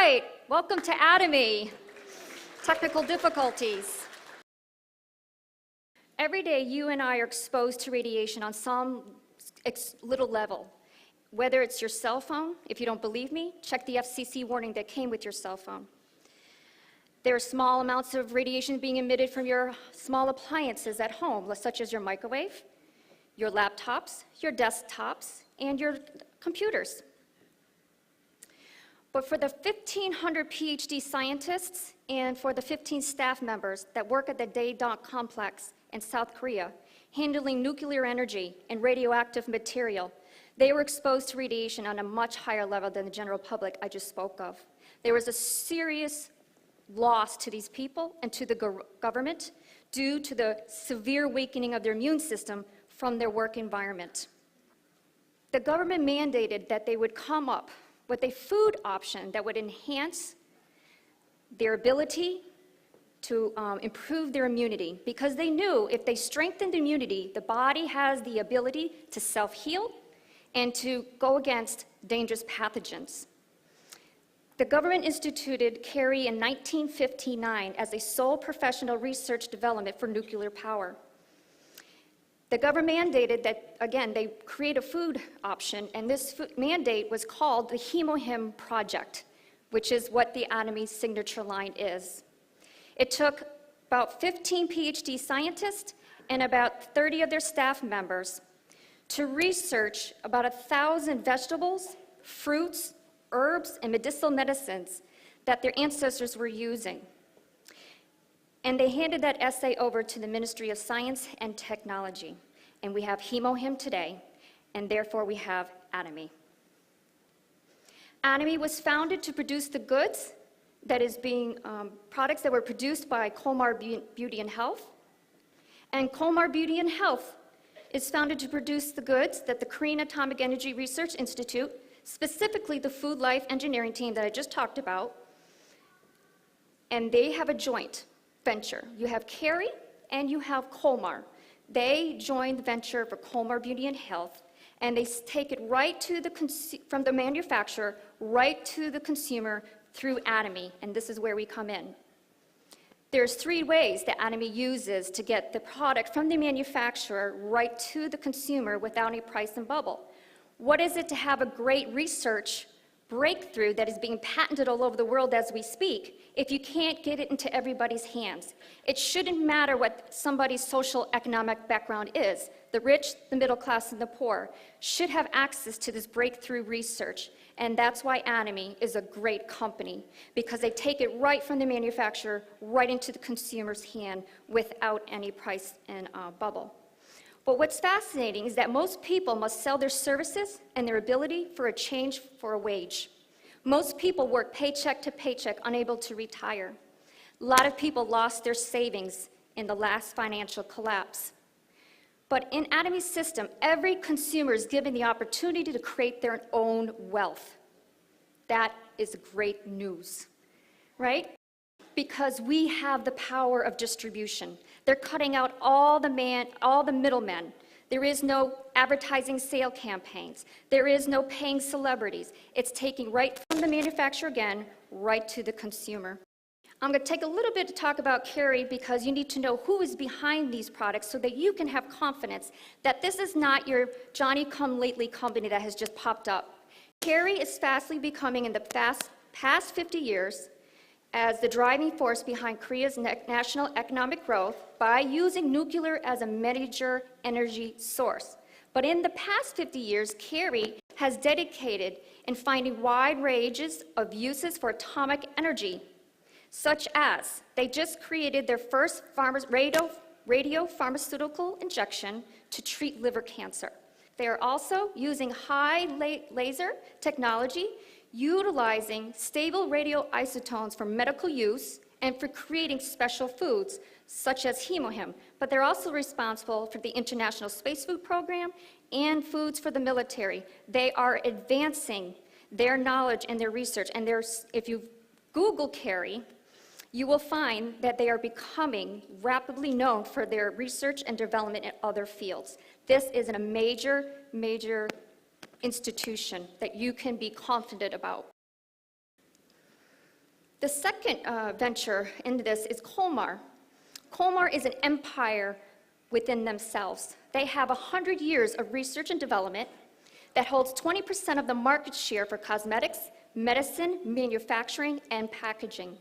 right, welcome to Atomy. Technical difficulties. Every day you and I are exposed to radiation on some little level. Whether it's your cell phone, if you don't believe me, check the FCC warning that came with your cell phone. There are small amounts of radiation being emitted from your small appliances at home, such as your microwave, your laptops, your desktops, and your computers. But for the 1,500 PhD scientists and for the 15 staff members that work at the Daedong complex in South Korea, handling nuclear energy and radioactive material, they were exposed to radiation on a much higher level than the general public I just spoke of. There was a serious loss to these people and to the government due to the severe weakening of their immune system from their work environment. The government mandated that they would come up with a food option that would enhance their ability to improve their immunity, because they knew if they strengthened immunity, the body has the ability to self-heal and to go against dangerous pathogens. The government instituted CARI in 1959 as a sole professional research development for nuclear power. The government mandated that, again, they create a food option, and this mandate was called the HemoHim Project, which is what the Atomy signature line is. It took about 15 PhD scientists and about 30 of their staff members to research about 1,000 vegetables, fruits, herbs, and medicinal medicines that their ancestors were using. And they handed that essay over to the Ministry of Science and Technology. And we have HemoHim today, and therefore we have Atomy. Atomy was founded to produce the goods that is being, products that were produced by Colmar Beauty and Health. And Colmar Beauty and Health is founded to produce the goods that the Korean Atomic Energy Research Institute, specifically the Food Life Engineering team that I just talked about, and they have a joint venture. You have CARI and you have Colmar. They joined the venture for Colmar Beauty and Health, and they take it right to from the manufacturer right to the consumer through Atomy, and this is where we come in. There's 3 ways that Atomy uses to get the product from the manufacturer right to the consumer without any price and bubble. What is it to have a great research breakthrough that is being patented all over the world as we speak if you can't get it into everybody's hands? It shouldn't matter what somebody's social economic background is. The rich, the middle class, and the poor should have access to this breakthrough research. And that's why Atomy is a great company, because they take it right from the manufacturer right into the consumer's hand without any price and bubble. But what's fascinating is that most people must sell their services and their ability for a change for a wage. Most people work paycheck to paycheck, unable to retire. A lot of people lost their savings in the last financial collapse. But in Atomy's system, every consumer is given the opportunity to create their own wealth. That is great news, right? Because we have the power of distribution. They're cutting out all the middlemen. There is no advertising sale campaigns. There is no paying celebrities. It's taking right from the manufacturer again, right to the consumer. I'm going to take a little bit to talk about CARI because you need to know who is behind these products so that you can have confidence that this is not your Johnny-come-lately company that has just popped up. CARI is fastly becoming, in the past 50 years, as the driving force behind Korea's national economic growth by using nuclear as a major energy source. But in the past 50 years, CARI has dedicated in finding wide ranges of uses for atomic energy, such as they just created their first radio pharmaceutical injection to treat liver cancer. They are also using high laser technology, utilizing stable radioisotopes for medical use and for creating special foods, such as HemoHim. But they're also responsible for the International Space Food Program and foods for the military. They are advancing their knowledge and their research. And if you Google CARI, you will find that they are becoming rapidly known for their research and development in other fields. This is a major, major institution that you can be confident about. The second venture in this is Colmar. Colmar is an empire within themselves. They have 100 years of research and development that holds 20% of the market share for cosmetics, medicine, manufacturing, and packaging.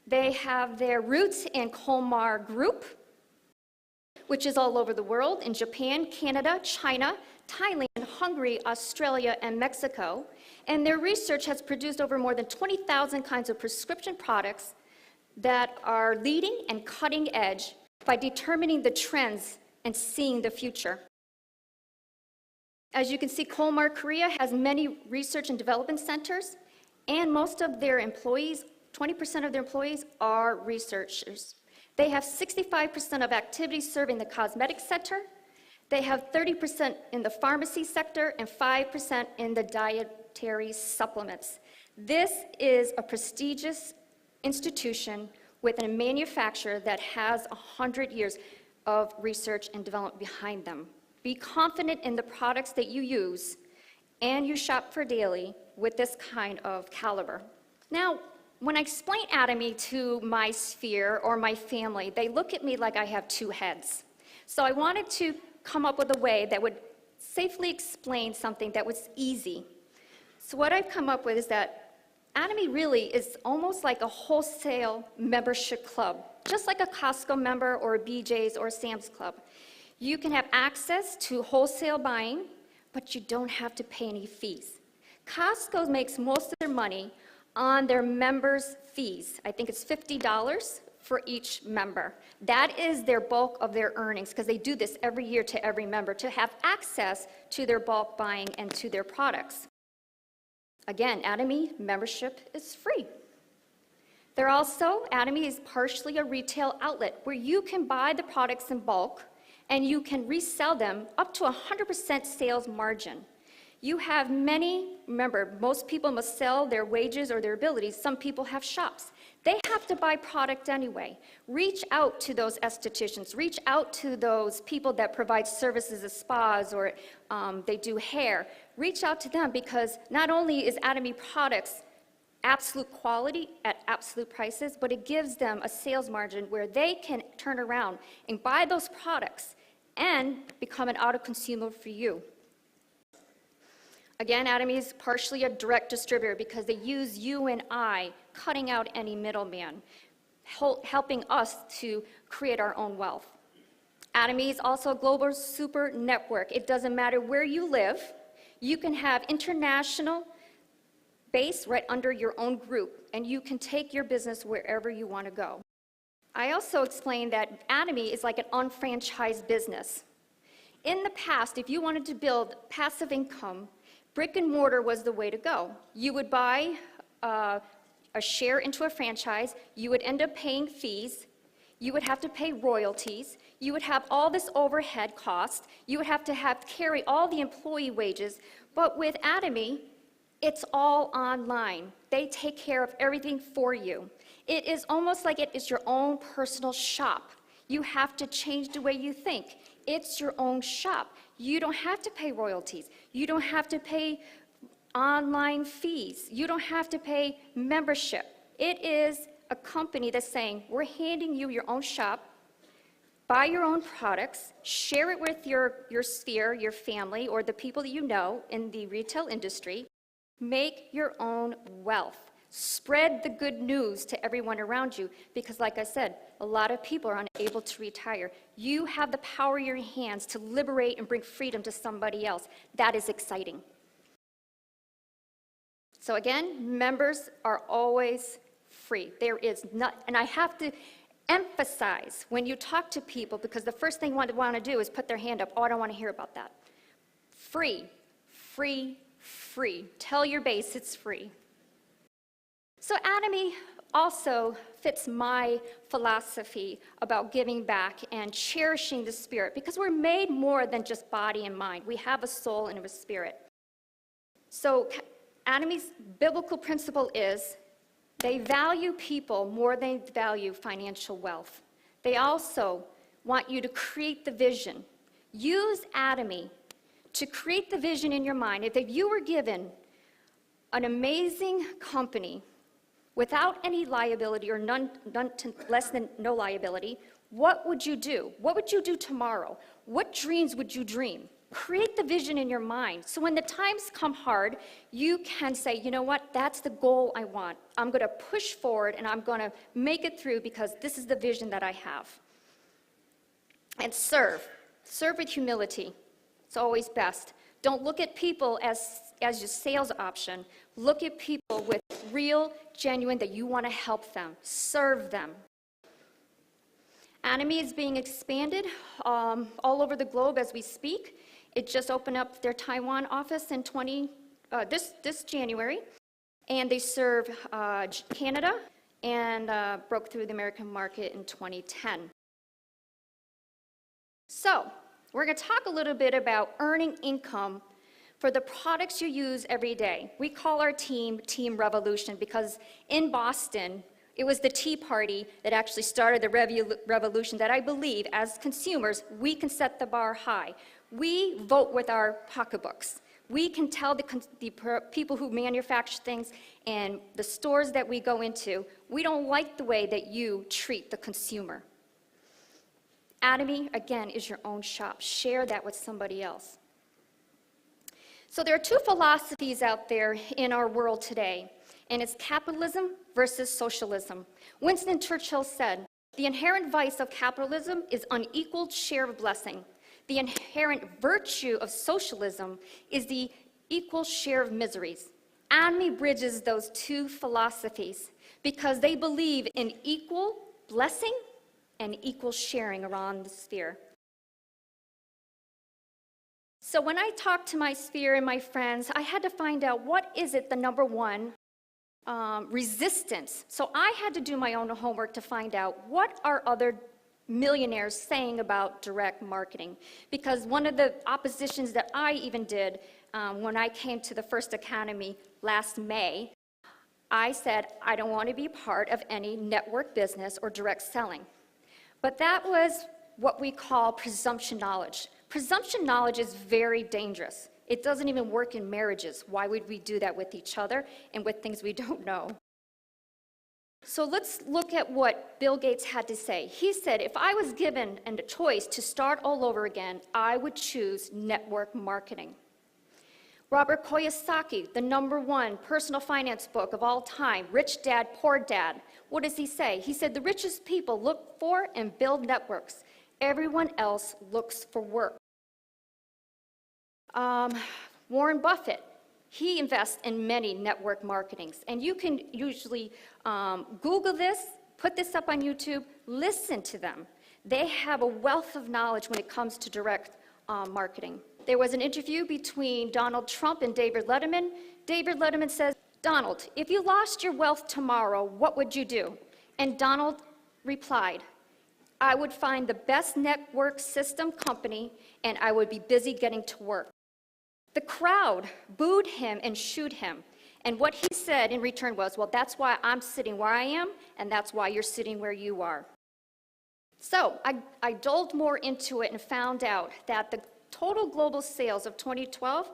They have their roots in Colmar Group, which is all over the world, in Japan, Canada, China, Thailand, Hungary, Australia, and Mexico. And their research has produced over more than 20,000 kinds of prescription products that are leading and cutting edge by determining the trends and seeing the future. As you can see, Colmar Korea has many research and development centers, and most of their employees, 20% of their employees, are researchers. They have 65% of activities serving the cosmetic sector. They have 30% in the pharmacy sector and 5% in the dietary supplements. This is a prestigious institution with a manufacturer that has 100 years of research and development behind them. Be confident in the products that you use and you shop for daily with this kind of caliber. Now, when I explain Atomy to my sphere or my family, they look at me like I have two heads. So I wanted to come up with a way that would safely explain something that was easy. So what I've come up with is that Atomy really is almost like a wholesale membership club, just like a Costco member or a BJ's or a Sam's Club. You can have access to wholesale buying, but you don't have to pay any fees. Costco makes most of their money on their members' fees. I think it's $50 for each member. That is their bulk of their earnings, because they do this every year to every member to have access to their bulk buying and to their products. Again, Atomy membership is free. Atomy is partially a retail outlet where you can buy the products in bulk and you can resell them up to 100% sales margin. You have remember, most people must sell their wages or their abilities. Some people have shops. They have to buy product anyway. Reach out to those estheticians. Reach out to those people that provide services at spas or they do hair. Reach out to them, because not only is Atomy products absolute quality at absolute prices, but it gives them a sales margin where they can turn around and buy those products and become an auto consumer for you. Again, Atomy is partially a direct distributor because they use you and I, cutting out any middleman, helping us to create our own wealth. Atomy is also a global super network. It doesn't matter where you live. You can have international base right under your own group, and you can take your business wherever you want to go. I also explained that Atomy is like an unfranchised business. In the past, if you wanted to build passive income, brick and mortar was the way to go. You would buy a share into a franchise, you would end up paying fees, you would have to pay royalties, you would have all this overhead cost, you would have to carry all the employee wages, but with Atomy, it's all online. They take care of everything for you. It is almost like it is your own personal shop. You have to change the way you think. It's your own shop. You don't have to pay royalties. You don't have to pay online fees. You don't have to pay membership. It is a company that's saying, we're handing you your own shop, buy your own products, share it with your sphere, your family, or the people that you know in the retail industry. Make your own wealth. Spread the good news to everyone around you, because like I said, a lot of people are unable to retire. You have the power in your hands to liberate and bring freedom to somebody else. That is exciting. So again, members are always free. There is not, and I have to emphasize when you talk to people, because the first thing they want to do is put their hand up. Oh, I don't want to hear about that. Free, free, free. Tell your base it's free. So Atomy also fits my philosophy about giving back and cherishing the spirit, because we're made more than just body and mind. We have a soul and a spirit. So Atomy's biblical principle is they value people more than they value financial wealth. They also want you to create the vision. Use Atomy to create the vision in your mind. If you were given an amazing company without any liability or less than no liability, what would you do? What would you do tomorrow? What dreams would you dream? Create the vision in your mind. So when the times come hard, you can say, you know what, that's the goal I want. I'm going to push forward and I'm going to make it through because this is the vision that I have. And serve. Serve with humility. It's always best. Don't look at people as your sales option. Look at people with real, genuine, that you want to help them. Serve them. Anime is being expanded all over the globe as we speak. It just opened up their Taiwan office in this January, and they serve Canada and broke through the American market in 2010. So, we're going to talk a little bit about earning income for the products you use every day. We call our team Team Revolution because in Boston, it was the Tea Party that actually started the revolution that I believe, as consumers, we can set the bar high. We vote with our pocketbooks. We can tell the people who manufacture things and the stores that we go into, we don't like the way that you treat the consumer. Atomy, again, is your own shop. Share that with somebody else. So there are two philosophies out there in our world today, and it's capitalism versus socialism. Winston Churchill said, "The inherent vice of capitalism is unequaled share of blessing. The inherent virtue of socialism is the equal share of miseries." Atomy bridges those two philosophies because they believe in equal blessing and equal sharing around the sphere. So when I talked to my sphere and my friends, I had to find out what is it, the number one resistance. So I had to do my own homework to find out what are other millionaires saying about direct marketing. Because one of the oppositions that I even did when I came to the First Academy last May, I said, I don't want to be part of any network business or direct selling. But that was what we call presumption knowledge. Presumption knowledge is very dangerous. It doesn't even work in marriages. Why would we do that with each other and with things we don't know? So let's look at what Bill Gates had to say. He said, if I was given a choice to start all over again, I would choose network marketing. Robert Kiyosaki, the #1 personal finance book of all time, Rich Dad, Poor Dad. What does he say? He said, the richest people look for and build networks. Everyone else looks for work. Warren Buffett, he invests in many network marketings. And you can usually Google this, put this up on YouTube, listen to them. They have a wealth of knowledge when it comes to direct marketing. There was an interview between Donald Trump and David Letterman. David Letterman says, Donald, if you lost your wealth tomorrow, what would you do? And Donald replied, I would find the best network system company and I would be busy getting to work. The crowd booed him and shooed him. And what he said in return was, well, that's why I'm sitting where I am, and that's why you're sitting where you are. So I dove more into it and found out that the total global sales of 2012,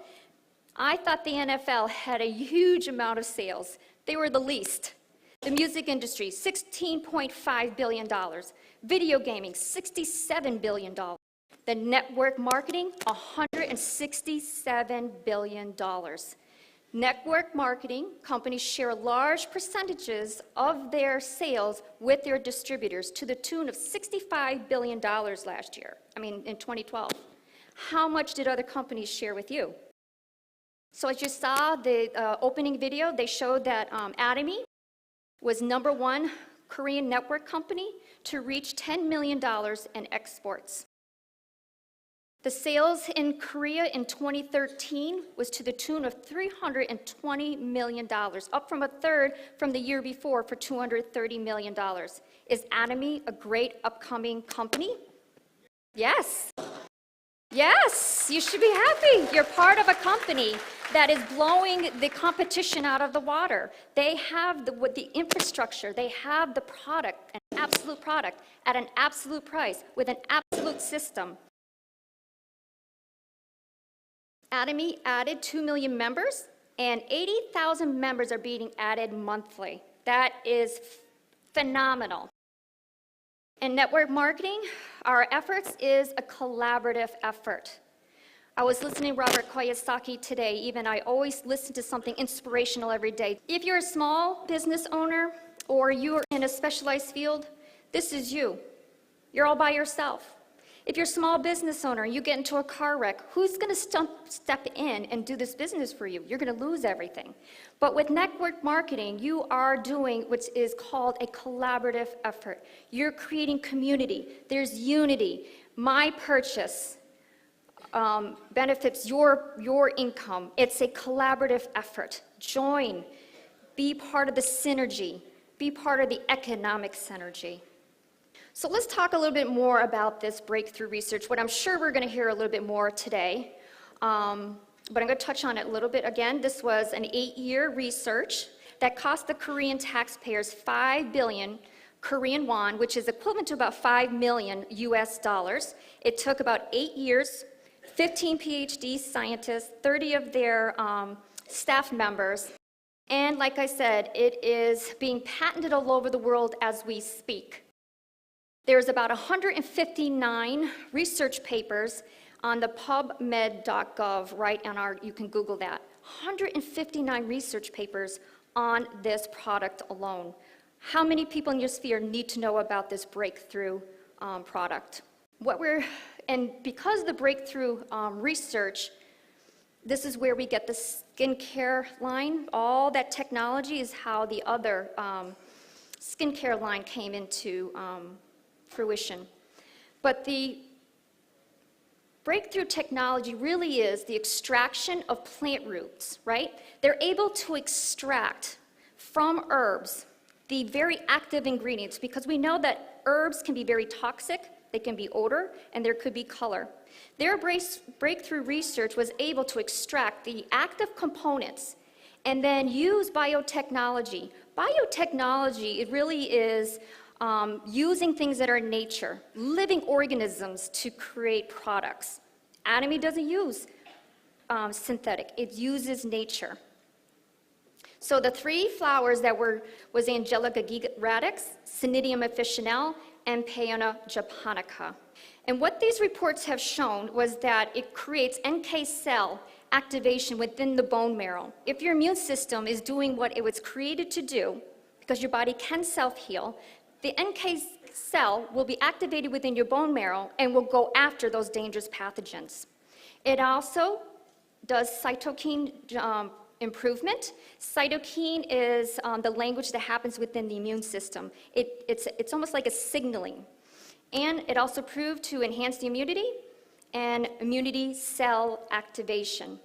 I thought the NFL had a huge amount of sales. They were the least. The music industry, $16.5 billion. Video gaming, $67 billion. The network marketing, $167 billion. Network marketing companies share large percentages of their sales with their distributors to the tune of $65 billion last year, in 2012. How much did other companies share with you? So as you saw the opening video, they showed that Atomy was #1 Korean network company to reach $10 million in exports. The sales in Korea in 2013 was to the tune of $320 million, up from a third from the year before for $230 million. Is Atomy a great upcoming company? Yes. Yes, you should be happy. You're part of a company that is blowing the competition out of the water. They have the infrastructure, they have the product, an absolute product, at an absolute price, with an absolute system. Atomy added 2 million members, and 80,000 members are being added monthly. That is phenomenal. In network marketing, our efforts is a collaborative effort. I was listening to Robert Kiyosaki today. Even I always listen to something inspirational every day. If you're a small business owner or you're in a specialized field, this is you. You're all by yourself. If you're a small business owner and you get into a car wreck, who's going to step in and do this business for you? You're going to lose everything. But with network marketing, you are doing what is called a collaborative effort. You're creating community. There's unity. My purchase benefits your income. It's a collaborative effort. Join. Be part of the synergy. Be part of the economic synergy. So let's talk a little bit more about this breakthrough research, what I'm sure we're going to hear a little bit more today. But I'm going to touch on it a little bit again. This was an 8-year research that cost the Korean taxpayers 5 billion Korean won, which is equivalent to about 5 million US dollars. It took about 8 years, 15 PhD scientists, 30 of their staff members. And like I said, it is being patented all over the world as we speak. There's about 159 research papers on the pubmed.gov, right on our, you can Google that. 159 research papers on this product alone. How many people in your sphere need to know about this breakthrough product? And because of the breakthrough research, this is where we get the skincare line. All that technology is how the other skincare line came into fruition. But the breakthrough technology really is the extraction of plant roots, right? They're able to extract from herbs the very active ingredients, because we know that herbs can be very toxic, they can be odor, and there could be color. Their breakthrough research was able to extract the active components and then use biotechnology. Biotechnology, it really is using things that are in nature, living organisms to create products. Atomy doesn't use synthetic, it uses nature. So the 3 flowers that was Angelica radix, Cnidium officinale, and Peona japonica. And what these reports have shown was that it creates NK cell activation within the bone marrow. If your immune system is doing what it was created to do, because your body can self-heal, the NK cell will be activated within your bone marrow and will go after those dangerous pathogens. It also does cytokine improvement. Cytokine is the language that happens within the immune system. It's almost like a signaling. And it also proved to enhance the immunity and immunity cell activation.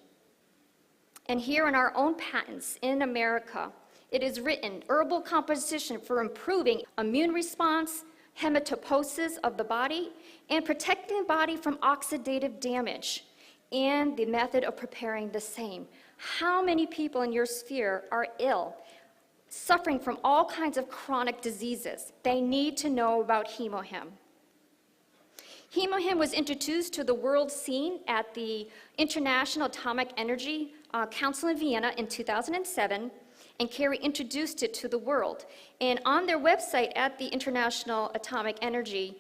And here in our own patents in America, it is written, herbal composition for improving immune response, hematopoiesis of the body, and protecting the body from oxidative damage, and the method of preparing the same. How many people in your sphere are ill, suffering from all kinds of chronic diseases? They need to know about HemoHim. HemoHim was introduced to the world scene at the International Atomic Energy Council in Vienna in 2007, and Carrie introduced it to the world. And on their website at the International Atomic Energy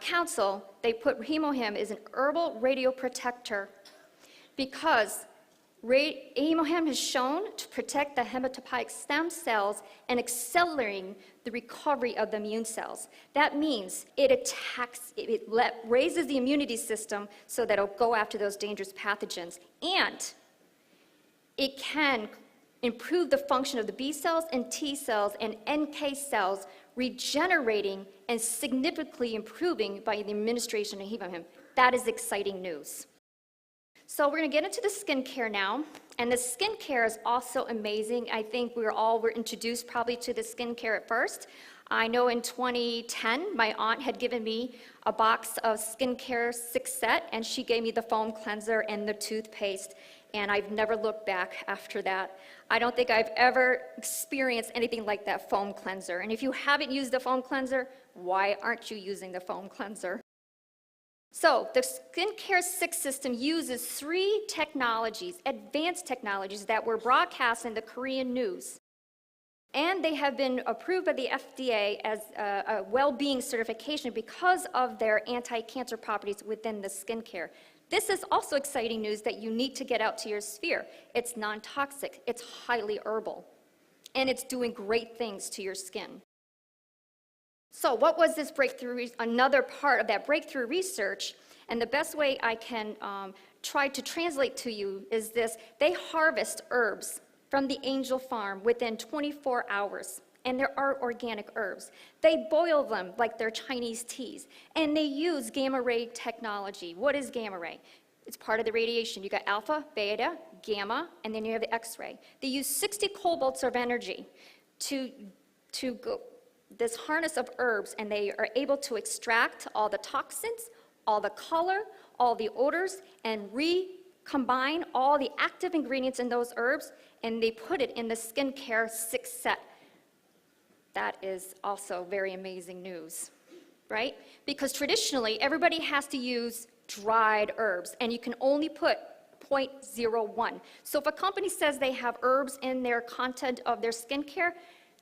Council, they put HemoHim as an herbal radioprotector because HemoHim has shown to protect the hematopoietic stem cells and accelerating the recovery of the immune cells. That means it raises the immunity system so that it'll go after those dangerous pathogens. And it can improve the function of the B cells and T cells and NK cells, regenerating and significantly improving by the administration of HemoHim. That is exciting news. So we're going to get into the skincare now, and the skincare is also amazing. I think we were introduced probably to the skincare at first. I know in 2010, my aunt had given me a box of skincare 6 set, and she gave me the foam cleanser and the toothpaste, and I've never looked back after that. I don't think I've ever experienced anything like that foam cleanser. And if you haven't used the foam cleanser, why aren't you using the foam cleanser? So the Skincare 6 system uses 3 technologies, advanced technologies that were broadcast in the Korean news. And they have been approved by the FDA as a well-being certification because of their anti-cancer properties within the skincare. This is also exciting news that you need to get out to your sphere. It's non-toxic, it's highly herbal, and it's doing great things to your skin. So what was this breakthrough? Another part of that breakthrough research, and the best way I can try to translate to you is this: they harvest herbs from the angel farm within 24 hours, and there are organic herbs. They boil them like they're Chinese teas, and they use gamma ray technology. What is gamma ray? It's part of the radiation. You got alpha, beta, gamma, and then you have the X-ray. They use 60 cobolts of energy to go this harness of herbs, and they are able to extract all the toxins, all the color, all the odors, and recombine all the active ingredients in those herbs, and they put it in the skincare 6 set. That is also very amazing news, right? Because traditionally, everybody has to use dried herbs, and you can only put 0.01. So if a company says they have herbs in their content of their skincare,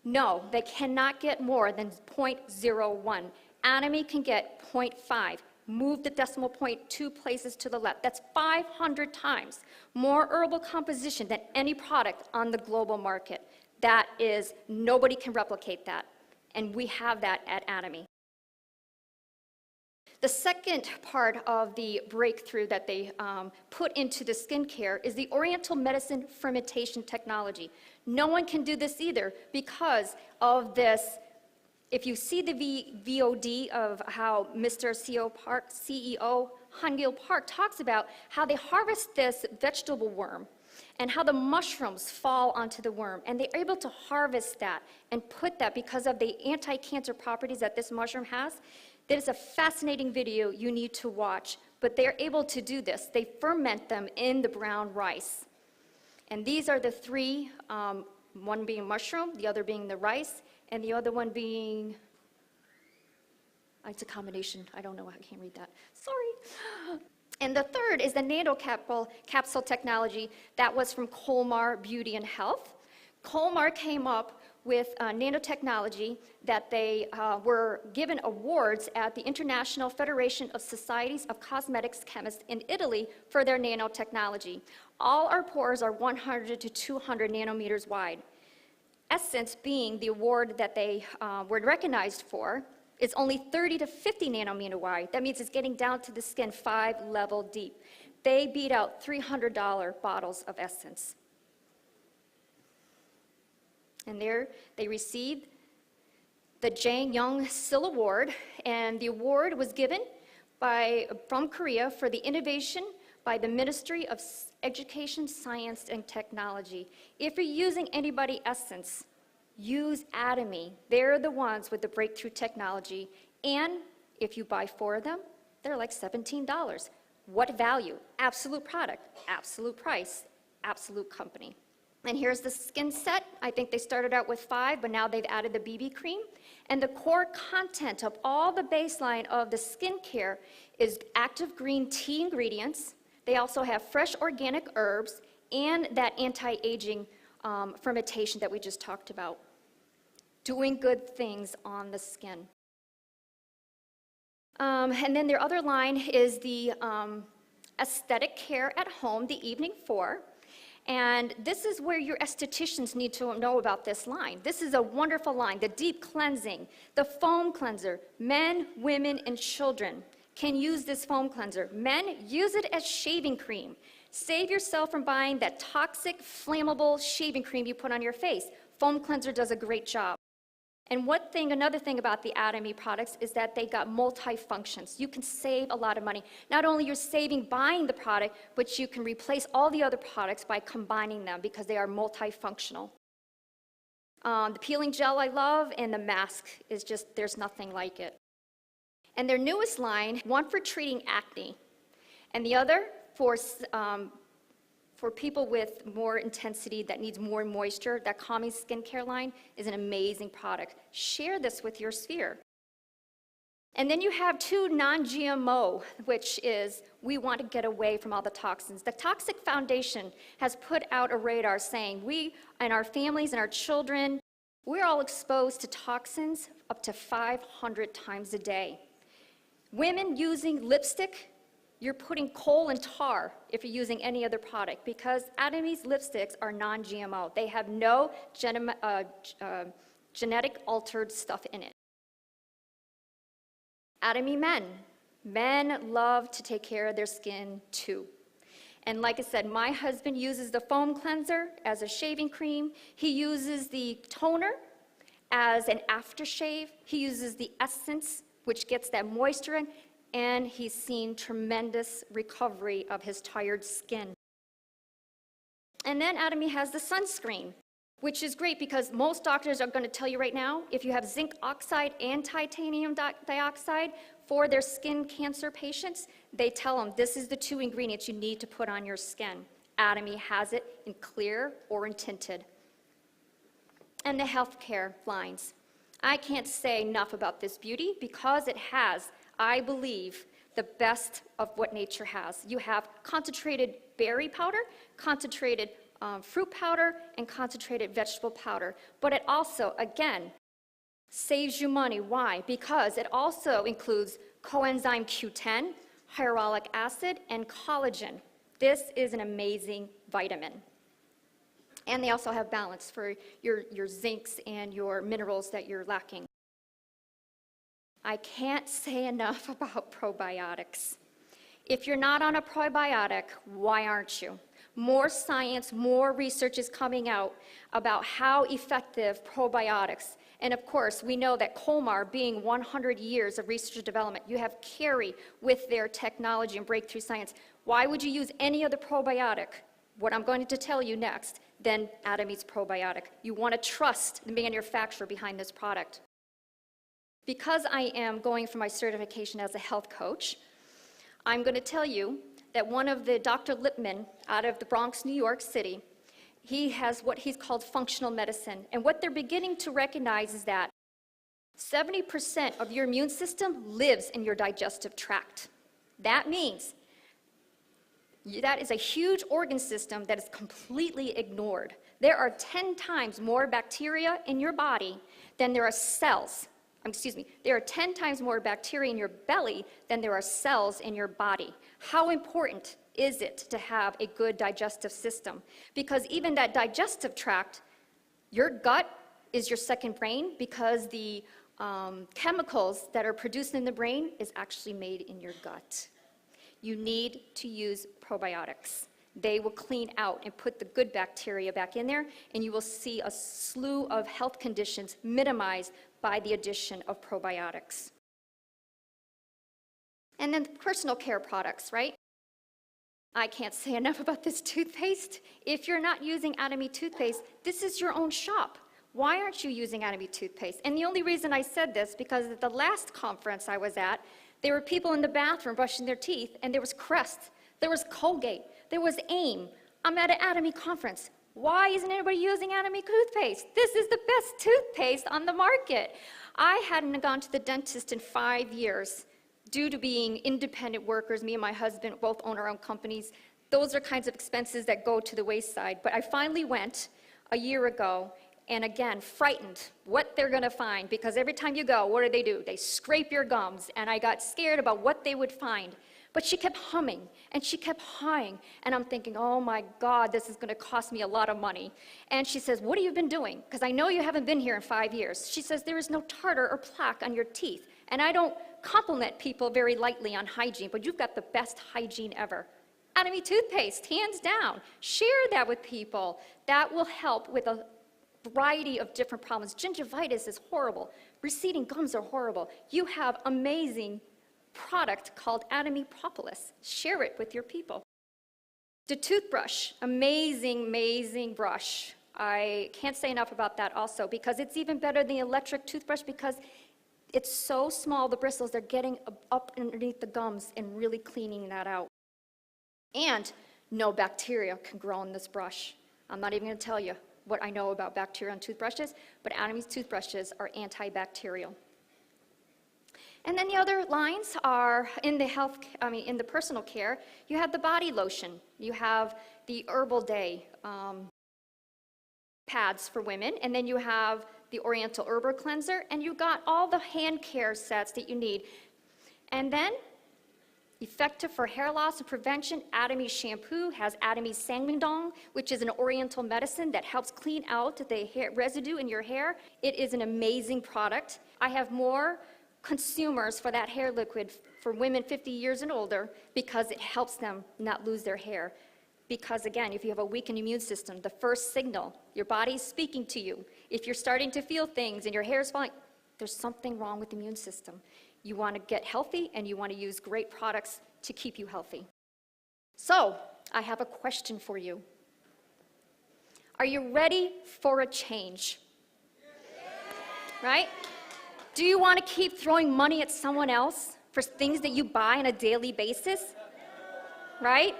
no, they cannot get more than 0.01. Anime can get 0.5. Move the decimal point 2 places to the left. That's 500 times more herbal composition than any product on the global market. That is, nobody can replicate that, and we have that at Anime. The second part of the breakthrough that they put into the skincare is the Oriental medicine fermentation technology. No one can do this either because of this. If you see the VOD of how Mr. CEO Han-Gil Park talks about how they harvest this vegetable worm and how the mushrooms fall onto the worm, and they're able to harvest that and put that because of the anti-cancer properties that this mushroom has. That is a fascinating video you need to watch, but they're able to do this. They ferment them in the brown rice. And these are the three, one being mushroom, the other being the rice, and the other one being, it's a combination. I don't know, I can't read that. Sorry. And the third is the nanocapsule technology that was from Colmar Beauty and Health. Colmar came up with nanotechnology that they were given awards at the International Federation of Societies of Cosmetics Chemists in Italy for their nanotechnology. All our pores are 100 to 200 nanometers wide. Essence, being the award that they were recognized for, is only 30 to 50 nanometer wide. That means it's getting down to the skin 5 level deep. They beat out $300 bottles of Essence. And there they received the Jang Young Sil Award, and the award was given from Korea for the innovation by the Ministry of Education, Science, and Technology. If you're using anybody Essence, use Atomy. They're the ones with the breakthrough technology, and if you buy 4 of them, they're like $17. What value? Absolute product, absolute price, absolute company. And here's the skin set. I think they started out with 5, but now they've added the BB cream. And the core content of all the baseline of the skincare is active green tea ingredients. They also have fresh organic herbs and that anti-aging fermentation that we just talked about. Doing good things on the skin. And then their other line is the aesthetic care at home, the evening 4. And this is where your estheticians need to know about this line. This is a wonderful line, the deep cleansing, the foam cleanser. Men, women, and children can use this foam cleanser. Men, use it as shaving cream. Save yourself from buying that toxic, flammable shaving cream you put on your face. Foam cleanser does a great job. And another thing about the Atomy products is that they got multi-functions. You can save a lot of money. Not only you're saving buying the product, but you can replace all the other products by combining them because they are multifunctional. The peeling gel I love, and the mask is just, there's nothing like it. And their newest line, one for treating acne, and the other for people with more intensity that needs more moisture, that calming skincare line is an amazing product. Share this with your sphere. And then you have 2 non-GMO, which is we want to get away from all the toxins. The Toxic Foundation has put out a radar saying we and our families and our children We're all exposed to toxins up to 500 times a day. Women using lipstick, you're putting coal and tar if you're using any other product, because Atomi's lipsticks are non-GMO. They have no genetic altered stuff in it. Atomy men. Men love to take care of their skin too. And like I said, my husband uses the foam cleanser as a shaving cream. He uses the toner as an aftershave. He uses the essence, which gets that moisture in, and he's seen tremendous recovery of his tired skin. And then Atomy has the sunscreen, which is great because most doctors are going to tell you right now, if you have zinc oxide and titanium dioxide for their skin cancer patients, they tell them this is the 2 ingredients you need to put on your skin. Atomy has it in clear or in tinted. And the healthcare lines. I can't say enough about this beauty because it has, I believe, the best of what nature has. You have concentrated berry powder, concentrated fruit powder, and concentrated vegetable powder. But it also, again, saves you money. Why? Because it also includes coenzyme Q10, hyaluronic acid, and collagen. This is an amazing vitamin. And they also have balance for your zincs and your minerals that you're lacking. I can't say enough about probiotics. If you're not on a probiotic, why aren't you? More science, more research is coming out about how effective probiotics. And of course, we know that Colmar, being 100 years of research and development, you have Carey with their technology and breakthrough science. Why would you use any other probiotic, what I'm going to tell you next, than Atomy's probiotic? You want to trust the manufacturer behind this product. Because I am going for my certification as a health coach, I'm going to tell you that one of the Dr. Lipman out of the Bronx, New York City, he has what he's called functional medicine. And what they're beginning to recognize is that 70% of your immune system lives in your digestive tract. That means that is a huge organ system that is completely ignored. There are 10 times more bacteria in your body than there are cells. There are 10 times more bacteria in your belly than there are cells in your body. How important is it to have a good digestive system? Because even that digestive tract, your gut is your second brain, because the chemicals that are produced in the brain is actually made in your gut. You need to use probiotics. They will clean out and put the good bacteria back in there, and you will see a slew of health conditions minimized by the addition of probiotics. And then personal care products, right? I can't say enough about this toothpaste. If you're not using Atomy toothpaste, this is your own shop. Why aren't you using Atomy toothpaste? And the only reason I said this, because at the last conference I was at, there were people in the bathroom brushing their teeth, and there was Crest, there was Colgate, there was AIM. I'm at an Atomy conference. Why isn't anybody using Atomy toothpaste? This is the best toothpaste on the market. I hadn't gone to the dentist in 5 years due to being independent workers. Me and my husband both own our own companies. Those are kinds of expenses that go to the wayside. But I finally went a year ago, and again, frightened what they're going to find, because every time you go, what do? They scrape your gums, and I got scared about what they would find. But she kept humming, and she kept hawing, and I'm thinking, oh my God, this is going to cost me a lot of money. And she says, what have you been doing? Because I know you haven't been here in 5 years. She says, there is no tartar or plaque on your teeth. And I don't compliment people very lightly on hygiene, but you've got the best hygiene ever. Atomy toothpaste, hands down. Share that with people. That will help with a variety of different problems. Gingivitis is horrible. Receding gums are horrible. You have amazing product called Atomy Propolis. Share it with your people. The toothbrush, amazing, amazing brush. I can't say enough about that also, because it's even better than the electric toothbrush, because it's so small, the bristles, they're getting up underneath the gums and really cleaning that out. And no bacteria can grow in this brush. I'm not even going to tell you what I know about bacteria on toothbrushes, but Atomy's toothbrushes are antibacterial. And then the other lines are in the personal care. You have the body lotion. You have the Herbal Day pads for women, and then you have the Oriental Herbal Cleanser, and you got all the hand care sets that you need. And then, effective for hair loss and prevention, Atomy shampoo has Atomy Sangmingdong, which is an Oriental medicine that helps clean out the hair residue in your hair. It is an amazing product. I have more consumers for that hair liquid for women 50 years and older because it helps them not lose their hair. Because again, if you have a weakened immune system, the first signal, your body's speaking to you. If you're starting to feel things and your hair's falling, there's something wrong with the immune system. You want to get healthy and you want to use great products to keep you healthy. So, I have a question for you. Are you ready for a change? Right? Do you want to keep throwing money at someone else for things that you buy on a daily basis? Right?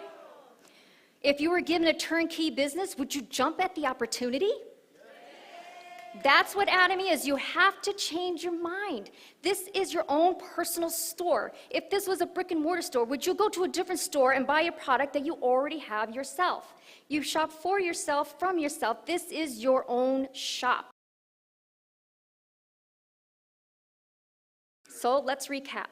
If you were given a turnkey business, would you jump at the opportunity? That's what Atomy is. You have to change your mind. This is your own personal store. If this was a brick and mortar store, would you go to a different store and buy a product that you already have yourself? You shop for yourself, from yourself. This is your own shop. So let's recap.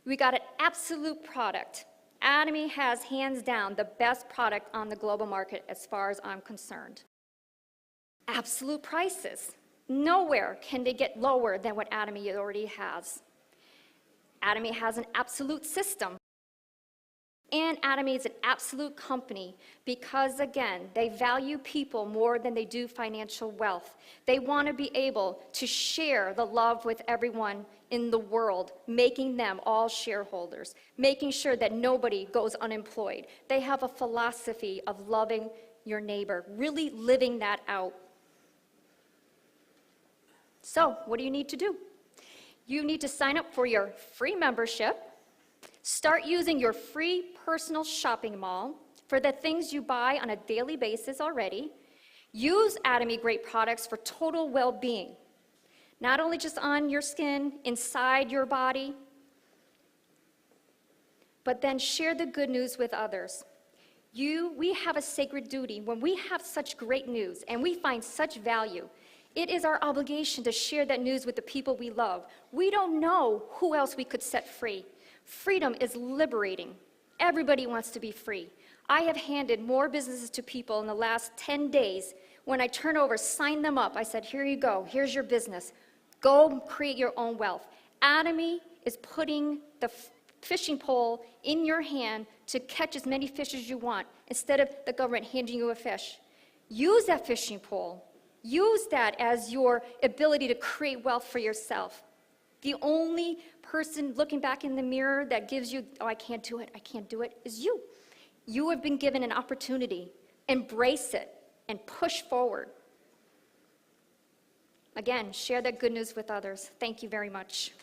We got an absolute product. Atomy has, hands down, the best product on the global market as far as I'm concerned. Absolute prices. Nowhere can they get lower than what Atomy already has. Atomy has an absolute system. And Atomy is an absolute company because, again, they value people more than they do financial wealth. They want to be able to share the love with everyone in the world, making them all shareholders, making sure that nobody goes unemployed. They have a philosophy of loving your neighbor, really living that out. So, what do you need to do? You need to sign up for your free membership. Start using your free personal shopping mall for the things you buy on a daily basis already. Use Atomy great products for total well-being, not only just on your skin, inside your body, but then share the good news with others. We have a sacred duty. When we have such great news and we find such value, it is our obligation to share that news with the people we love. We don't know who else we could set free. Freedom is liberating. Everybody wants to be free. I have handed more businesses to people in the last 10 days. When I turn over, sign them up. I said, here you go. Here's your business. Go create your own wealth. Atomy is putting the fishing pole in your hand to catch as many fish as you want instead of the government handing you a fish. Use that fishing pole. Use that as your ability to create wealth for yourself. The only person looking back in the mirror that gives you, oh, I can't do it, is you. You have been given an opportunity. Embrace it and push forward. Again, share that good news with others. Thank you very much.